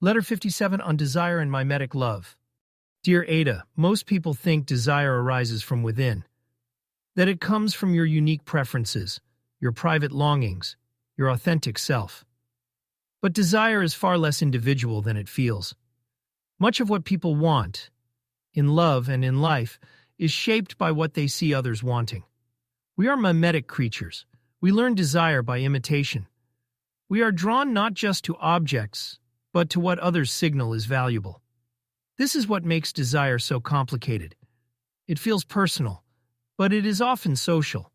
Letter 57 on desire and mimetic love. Dear Ada, most people think desire arises from within, that it comes from your unique preferences, your private longings, your authentic self. But desire is far less individual than it feels. Much of what people want, in love and in life, is shaped by what they see others wanting. We are mimetic creatures. We learn desire by imitation. We are drawn not just to objects, but to what others signal is valuable. This is what makes desire so complicated. It feels personal, but it is often social.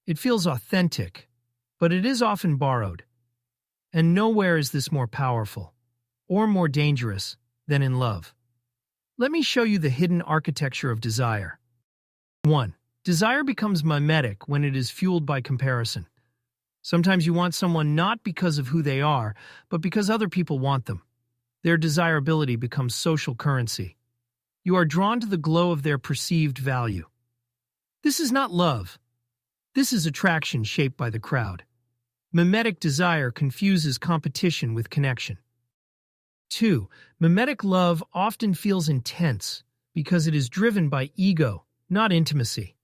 It feels authentic, but it is often borrowed. And nowhere is this more powerful, or more dangerous, than in love. Let me show you the hidden architecture of desire. 1. Desire becomes mimetic when it is fueled by comparison. Sometimes you want someone not because of who they are, but because other people want them. Their desirability becomes social currency. You are drawn to the glow of their perceived value. This is not love. This is attraction shaped by the crowd. Mimetic desire confuses competition with connection. 2. Mimetic love often feels intense because it is driven by ego, not intimacy.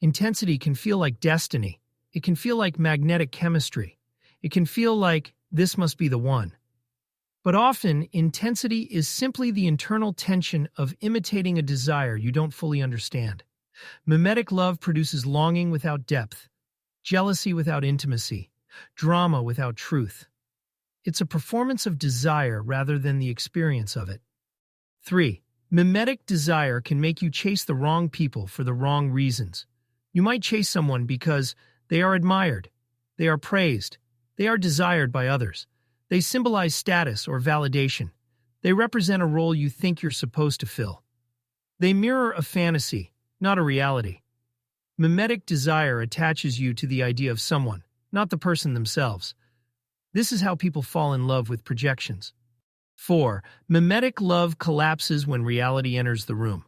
Intensity can feel like destiny. It can feel like magnetic chemistry. It can feel like this must be the one. But often, intensity is simply the internal tension of imitating a desire you don't fully understand. Mimetic love produces longing without depth, jealousy without intimacy, drama without truth. It's a performance of desire rather than the experience of it. 3. Mimetic desire can make you chase the wrong people for the wrong reasons. You might chase someone because they are admired, they are praised, they are desired by others. They symbolize status or validation. They represent a role you think you're supposed to fill. They mirror a fantasy, not a reality. Mimetic desire attaches you to the idea of someone, not the person themselves. This is how people fall in love with projections. 4. Mimetic love collapses when reality enters the room.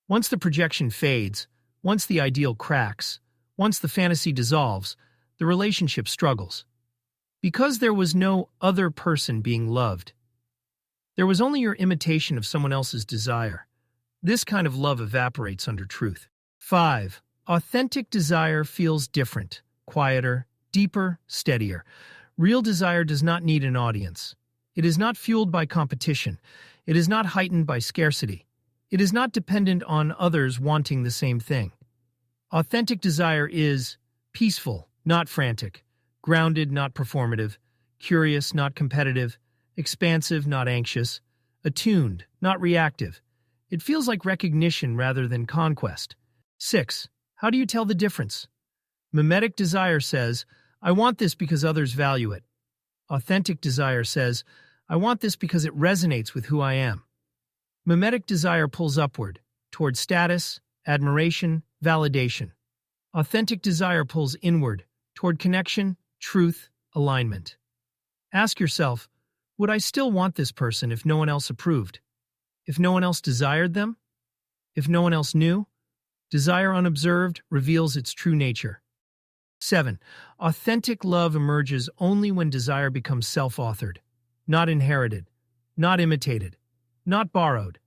Once the projection fades, once the ideal cracks, once the fantasy dissolves, the relationship struggles. Because there was no other person being loved. There was only your imitation of someone else's desire. This kind of love evaporates under truth. 5. Authentic desire feels different, quieter, deeper, steadier. Real desire does not need an audience. It is not fueled by competition. It is not heightened by scarcity. It is not dependent on others wanting the same thing. Authentic desire is peaceful, not frantic, grounded, not performative, curious, not competitive, expansive, not anxious, attuned, not reactive. It feels like recognition rather than conquest. 6. How do you tell the difference? Mimetic desire says, I want this because others value it. Authentic desire says, I want this because it resonates with who I am. Mimetic desire pulls upward, toward status, admiration, validation. Authentic desire pulls inward, toward connection, truth, alignment. Ask yourself, would I still want this person if no one else approved? If no one else desired them? If no one else knew? Desire unobserved reveals its true nature. 7. Authentic love emerges only when desire becomes self-authored, not inherited, not imitated, not borrowed,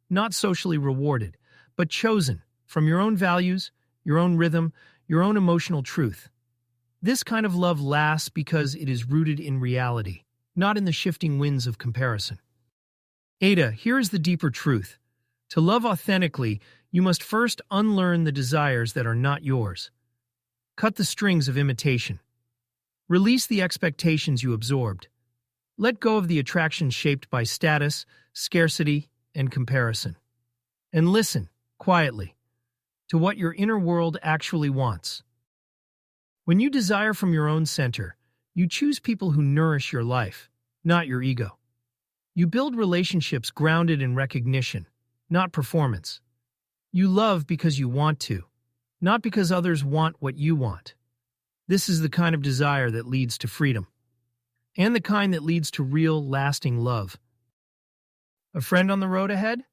not socially rewarded, but chosen from your own values, your own rhythm, your own emotional truth. This kind of love lasts because it is rooted in reality, not in the shifting winds of comparison. Ada, here is the deeper truth. To love authentically, you must first unlearn the desires that are not yours. Cut the strings of imitation. Release the expectations you absorbed. Let go of the attractions shaped by status, scarcity, and comparison. And listen, quietly, to what your inner world actually wants. When you desire from your own center, you choose people who nourish your life, not your ego. You build relationships grounded in recognition, not performance. You love because you want to, not because others want what you want. This is the kind of desire that leads to freedom, and the kind that leads to real, lasting love. A friend on the road ahead?